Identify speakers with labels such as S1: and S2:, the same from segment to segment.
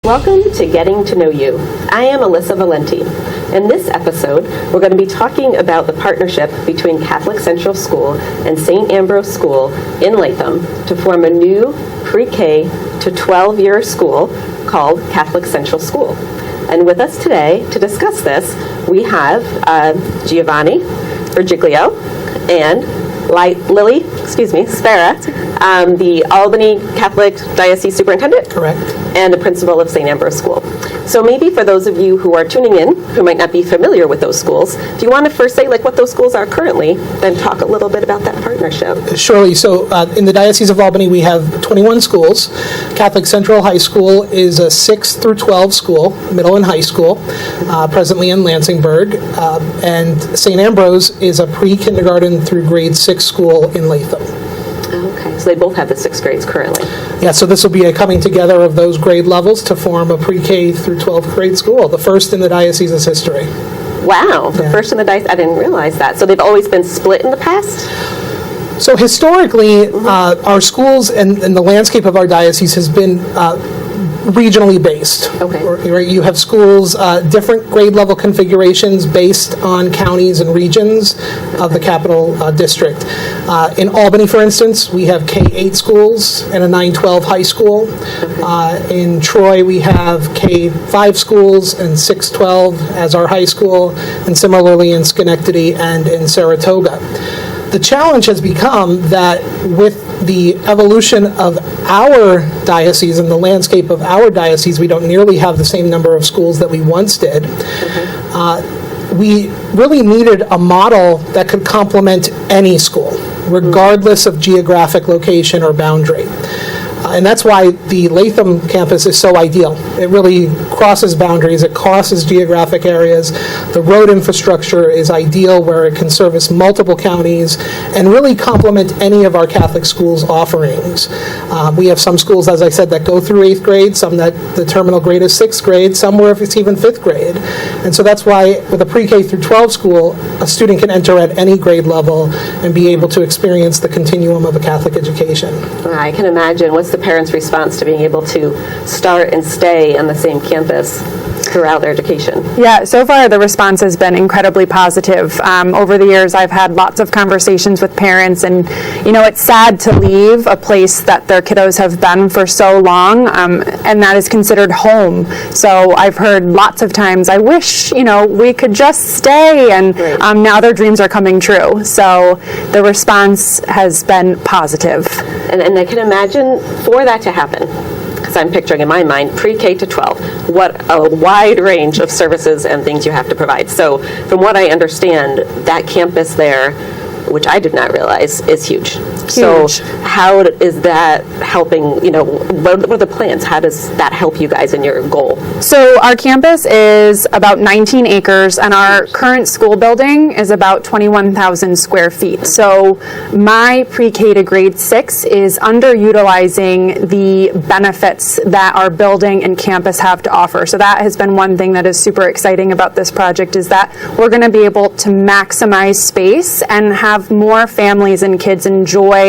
S1: Welcome to Getting to Know You. I am Alyssa Valenti. In this episode, we're going to be talking about the partnership between Catholic Central School and St. Ambrose School in Latham to form a new pre-K to 12-year school called Catholic Central School. And with us today to discuss this, we have Giovanni, Virgiglio, and Spera, the Albany Catholic Diocese Superintendent.
S2: Correct.
S1: And the principal of St. Ambrose School. So maybe for those of you who are tuning in, who might not be familiar with those schools, if you want to first say what those schools are currently, then talk a little bit about that partnership.
S2: Surely. So in the Diocese of Albany, we have 21 schools. Catholic Central High School is a 6 through 12 school, middle and high school, presently in Lansingburg. And St. Ambrose is a pre-kindergarten through grade 6 school in Latham.
S1: Okay, so they both have the 6th grades currently.
S2: Yeah, so this will be a coming together of those grade levels to form a pre-K through 12th grade school, the first in the diocese's history.
S1: Wow, the first in the diocese. I didn't realize that. So they've always been split in the past?
S2: So historically, our schools and the landscape of our diocese has been regionally based. Okay. Right? You have schools, different grade level configurations based on counties and regions of the capital district. In Albany, for instance, we have K-8 schools and a 9-12 high school. Okay. In Troy, we have K-5 schools and 6-12 as our high school, and similarly in Schenectady and in Saratoga. The challenge has become that with the evolution of our diocese and the landscape of our diocese, we don't nearly have the same number of schools that we once did. We really needed a model that could complement any school, regardless of geographic location or boundary. And that's why the Latham campus is so ideal. It really crosses boundaries. It crosses geographic areas. The road infrastructure is ideal where it can service multiple counties and really complement any of our Catholic schools' offerings. We have some schools, as I said, that go through 8th grade, some that the terminal grade is 6th grade, some where it's even 5th grade. And so that's why with a pre-K through 12 school, a student can enter at any grade level and be able to experience the continuum of a Catholic education.
S1: I can imagine. What's the parents' response to being able to start and stay on the same campus throughout their education?
S3: Yeah, so far the response has been incredibly positive. Over the years, I've had lots of conversations with parents, and it's sad to leave a place that their kiddos have been for so long, and that is considered home. So I've heard lots of times, I wish we could just stay, and now their dreams are coming true. So the response has been positive.
S1: And I can imagine for that to happen, because I'm picturing in my mind pre-K to 12, what a wide range of services and things you have to provide. So from what I understand, that campus there, which I did not realize, is huge. So how is that helping, what are the plans? How does that help you guys in your goal?
S3: So our campus is about 19 acres, and our current school building is about 21,000 square feet. So my pre-K to grade 6 is underutilizing the benefits that our building and campus have to offer. So that has been one thing that is super exciting about this project, is that we're going to be able to maximize space and have more families and kids enjoy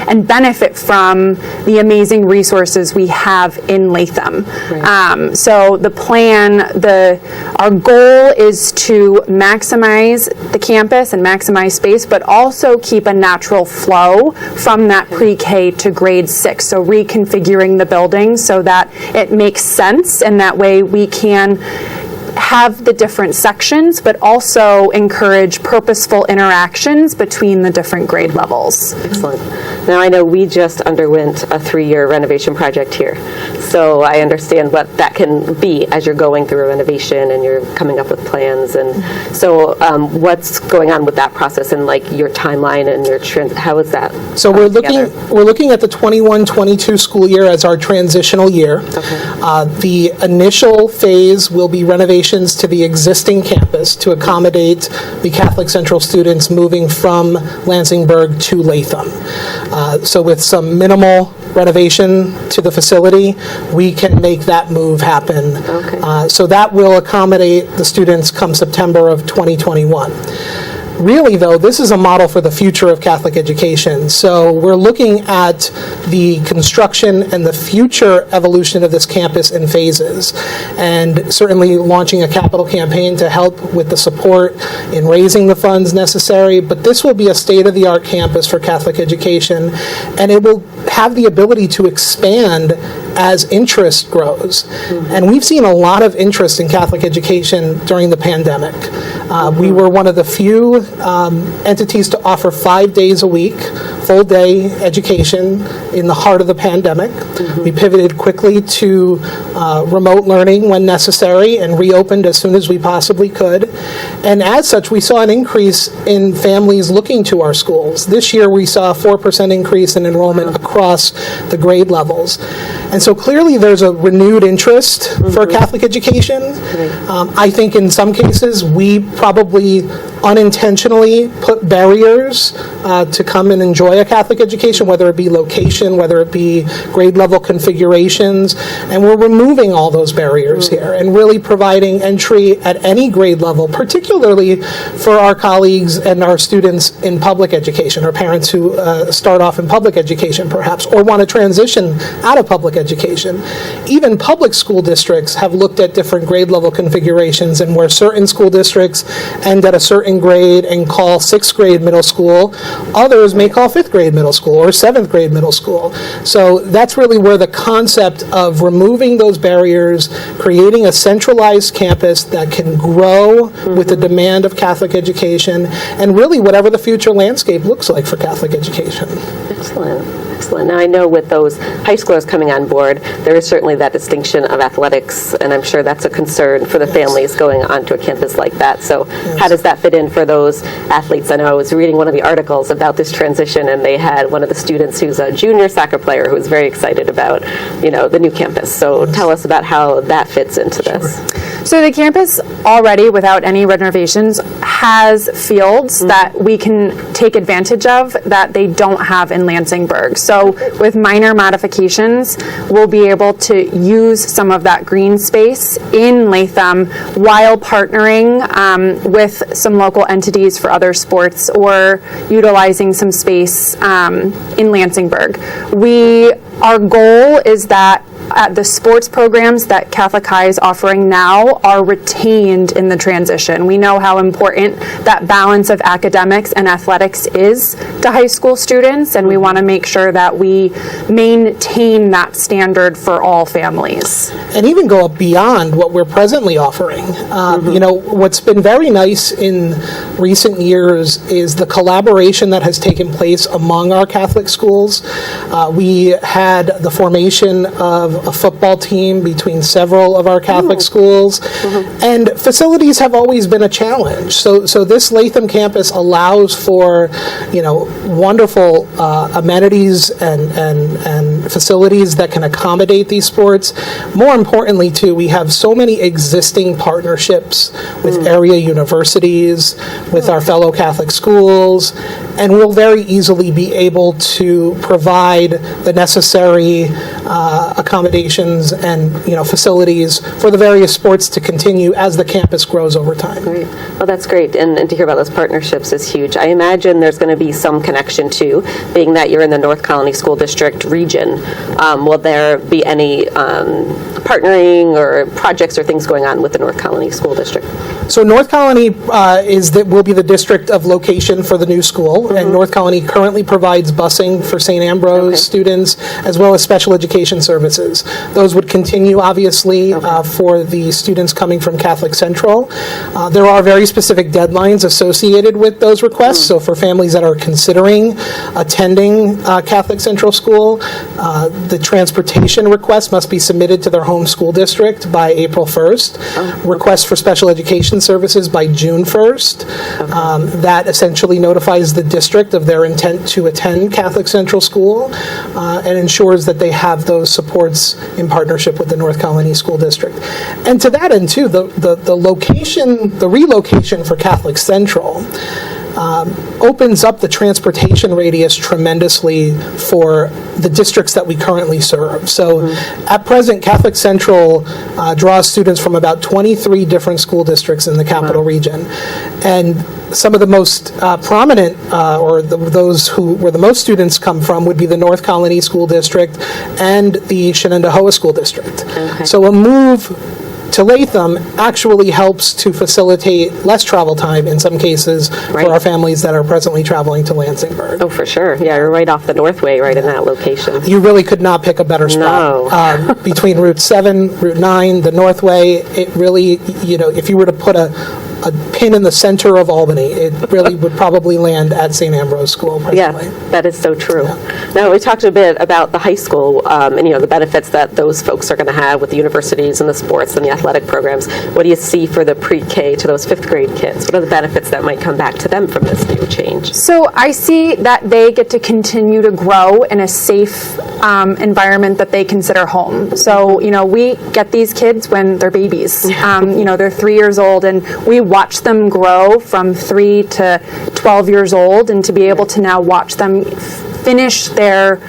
S3: and benefit from the amazing resources we have in Latham. Right. So the plan, our goal is to maximize the campus and maximize space, but also keep a natural flow from that pre-K to grade 6. So reconfiguring the building so that it makes sense, and that way we can have the different sections, but also encourage purposeful interactions between the different grade levels.
S1: Excellent. Now, I know we just underwent a 3-year renovation project here, so I understand what that can be as you're going through a renovation and you're coming up with plans. And so what's going on with that process and your timeline and your trend? How is that?
S2: So we're looking at the 21-22 school year as our transitional year. Okay. The initial phase will be renovations to the existing campus to accommodate the Catholic Central students moving from Lansingburg to Latham. So with some minimal renovation to the facility, we can make that move happen. Okay. So that will accommodate the students come September of 2021. Really, though, this is a model for the future of Catholic education. So we're looking at the construction and the future evolution of this campus in phases, and certainly launching a capital campaign to help with the support in raising the funds necessary. But this will be a state-of-the-art campus for Catholic education, and it will have the ability to expand as interest grows. And we've seen a lot of interest in Catholic education during the pandemic. We were one of the few entities to offer 5 days a week, full day education in the heart of the pandemic. We pivoted quickly to remote learning when necessary and reopened as soon as we possibly could. And as such, we saw an increase in families looking to our schools. This year, we saw a 4% increase in enrollment across the grade levels. And so clearly there's a renewed interest for Catholic education. I think in some cases we probably unintentionally put barriers to come and enjoy a Catholic education, whether it be location, whether it be grade level configurations, and we're removing all those barriers here and really providing entry at any grade level, particularly for our colleagues and our students in public education, or parents who start off in public education perhaps, or want to transition out of public education. Even public school districts have looked at different grade level configurations, and where certain school districts end at a certain grade and call 6th grade middle school, others may call 5th grade middle school or 7th grade middle school. So that's really where the concept of removing those barriers, creating a centralized campus that can grow with the demand of Catholic education, and really whatever the future landscape looks like for Catholic education.
S1: Excellent. Excellent. Now, I know with those high schoolers coming on board, there is certainly that distinction of athletics, and I'm sure that's a concern for the families going onto a campus like that. So how does that fit in for those athletes? I know I was reading one of the articles about this transition, and they had one of the students who's a junior soccer player who was very excited about, the new campus. So tell us about how that fits into this.
S3: So the campus already, without any renovations, has fields that we can take advantage of that they don't have in Lansingburg. So with minor modifications, we'll be able to use some of that green space in Latham while partnering with some local entities for other sports, or utilizing some space in Lansingburg. Our goal is that the sports programs that Catholic High is offering now are retained in the transition. We know how important that balance of academics and athletics is to high school students, and we want to make sure that we maintain that standard for all families.
S2: And even go beyond what we're presently offering. What's been very nice in recent years is the collaboration that has taken place among our Catholic schools. We had the formation of a football team between several of our Catholic schools, and facilities have always been a challenge. So this Latham campus allows for, wonderful amenities and facilities that can accommodate these sports. More importantly, too, we have so many existing partnerships with area universities, with our fellow Catholic schools, and we'll very easily be able to provide the necessary accommodations and facilities for the various sports to continue as the campus grows over time.
S1: Great. Well, that's great, and to hear about those partnerships is huge. I imagine there's going to be some connection too, being that you're in the North Colony School District region. Will there be any partnering or projects or things going on with the North Colony School District?
S2: So North Colony will be the district of location for the new school, and North Colony currently provides busing for St. Ambrose students, as well as special education services. Those would continue, obviously, for the students coming from Catholic Central. There are very specific deadlines associated with those requests, so for families that are considering attending Catholic Central School, the transportation request must be submitted to their home school district by April 1st. Requests for special education services by June 1st. That essentially notifies the district of their intent to attend Catholic Central School and ensures that they have those supports in partnership with the North Colony School District. And to that end, too, the relocation for Catholic Central opens up the transportation radius tremendously for the districts that we currently serve. So at present, Catholic Central draws students from about 23 different school districts in the capital region. And some of the most prominent, those where the most students come from, would be the North Colonie School District and the Shenandoah School District.
S1: Okay.
S2: So a move to Latham actually helps to facilitate less travel time in some cases
S1: Right.
S2: for our families that are presently traveling to Lansingburg.
S1: Oh, for sure. Yeah, you're right off the Northway, right in that location.
S2: You really could not pick a better spot.
S1: No.
S2: Between Route 7, Route 9, the Northway, it really, if you were to put a pin in the center of Albany, it really would probably land at St. Ambrose School presently.
S1: Yeah, that is so true. Now, we talked a bit about the high school and, the benefits that those folks are going to have with the universities and the sports and the athletic programs. What do you see for the pre-K to those 5th grade kids? What are the benefits that might come back to them from this new change?
S3: So I see that they get to continue to grow in a safe environment that they consider home. So, we get these kids when they're babies. They're 3 years old, and we watch them grow from 3 to 12 years old, and to be able to now watch them finish their,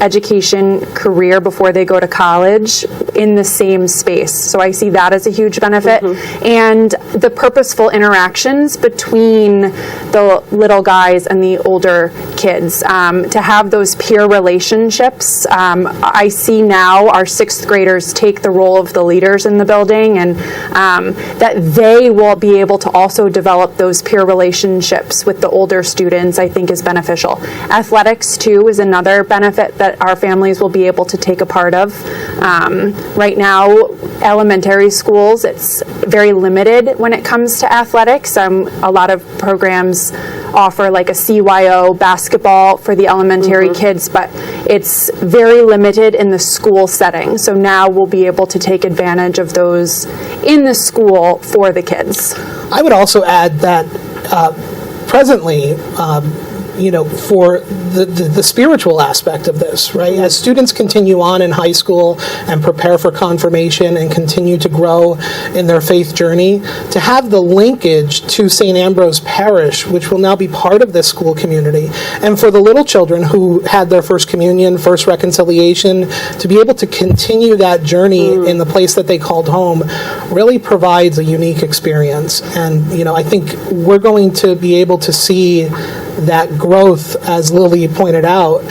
S3: education career before they go to college in the same space. So I see that as a huge benefit. And the purposeful interactions between the little guys and the older kids, to have those peer relationships. I see now our 6th graders take the role of the leaders in the building, and that they will be able to also develop those peer relationships with the older students, I think is beneficial. Athletics, too, is another benefit that our families will be able to take a part of. Right now, elementary schools, it's very limited when it comes to athletics. A lot of programs offer like a CYO basketball for the elementary kids, but it's very limited in the school setting. So now we'll be able to take advantage of those in the school for the kids.
S2: I would also add that presently, for the spiritual aspect of this, right? As students continue on in high school and prepare for confirmation and continue to grow in their faith journey, to have the linkage to St. Ambrose Parish, which will now be part of this school community, and for the little children who had their first communion, first reconciliation, to be able to continue that journey in the place that they called home really provides a unique experience. And, I think we're going to be able to see that growth, as Lily pointed out,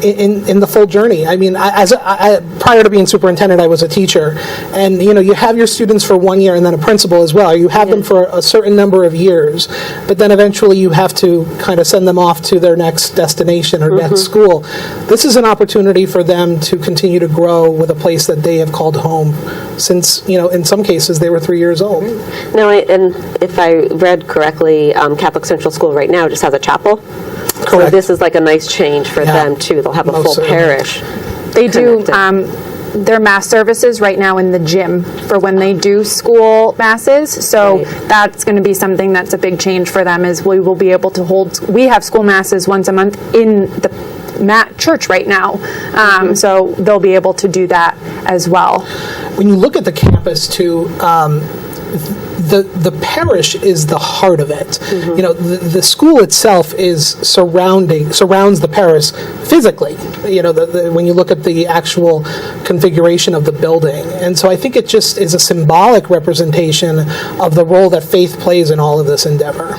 S2: in the full journey. I mean, prior to being superintendent, I was a teacher, and you have your students for 1 year and then a principal as well. You have them for a certain number of years, but then eventually you have to kind of send them off to their next destination or next school. This is an opportunity for them to continue to grow with a place that they have called home since, in some cases, they were 3 years old.
S1: Now, and if I read correctly, Catholic Central School right now just has a chapel.
S2: Correct.
S1: So this is like a nice change for them, too. They'll have a full parish.
S3: They do their mass services right now in the gym for when they do school masses. So that's going to be something that's a big change for them, is we will be able to we have school masses once a month in the church right now. So they'll be able to do that as well.
S2: When you look at the campus, too, the parish is the heart of it. The school itself surrounds the parish physically. When you look at the actual configuration of the building, and so I think it just is a symbolic representation of the role that faith plays in all of this endeavor.